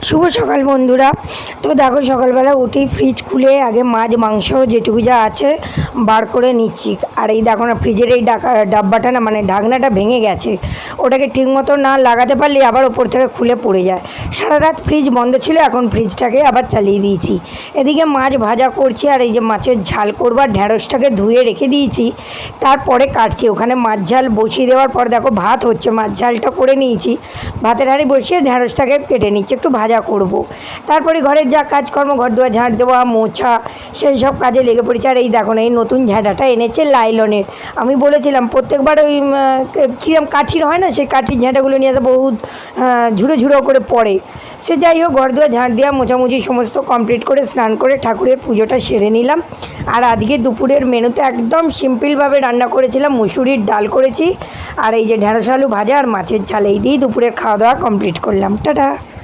শুভ সকাল বন্ধুরা। তো দেখো সকালবেলা উঠেই ফ্রিজ খুলে আগে মাছ মাংস যেটুকু যা আছে বার করে নিচ্ছি। আর এই দেখো না ফ্রিজের এই ডাব্বাটা না মানে ঢাকনাটা ভেঙে গেছে, ওটাকে ঠিকমতো না লাগাতে পারলে আবার ওপর থেকে খুলে পড়ে যায়। সারা রাত ফ্রিজ বন্ধ ছিল, এখন ফ্রিজটাকে আবার চালিয়ে দিয়েছি। এদিকে মাছ ভাজা করছি আর এই যে মাছের ঝাল করবার ঢ্যাঁড়সটাকে ধুয়ে রেখে দিয়েছি, তারপরে কাটছি। ওখানে মাছ ঝাল বসিয়ে দেওয়ার পর দেখো ভাত হচ্ছে, মাছ ঝালটা করে নিয়েছি, ভাতের হাঁড়ি বসিয়ে ঢ্যাঁড়সটাকে কেটে নিচ্ছি, একটু ভাজা করব। তারপরে ঘরের যা কাজকর্ম, ঘর দুয়ার ঝাঁট দেওয়া মোছা সেই সব কাজে লেগে পড়েছে। আর এই দেখো না এই নতুন ঝাঁটাটা এনেছে লাইলনের। আমি বলেছিলাম প্রত্যেকবার ওই কীরকম কাঠির হয় না, সেই কাঠির ঝাঁটাগুলো নিয়ে আসা বহুত ঝুড়ো ঝুড়ো করে পড়ে। সে যাই হোক, ঘর দুয়ার ঝাঁট দেওয়া মোছামুছি সমস্ত কমপ্লিট করে স্নান করে ঠাকুরের পুজোটা সেরে নিলাম। আর আজকে দুপুরের মেনুতে একদম সিম্পলভাবে রান্না করেছিলাম, মুসুরির ডাল করেছি আর এই যে ঢ্যাঁড়স আলু ভাজা আর মাছের ঝাল, এই দিয়েই দুপুরের খাওয়া দাওয়া কমপ্লিট করলাম। টাটা।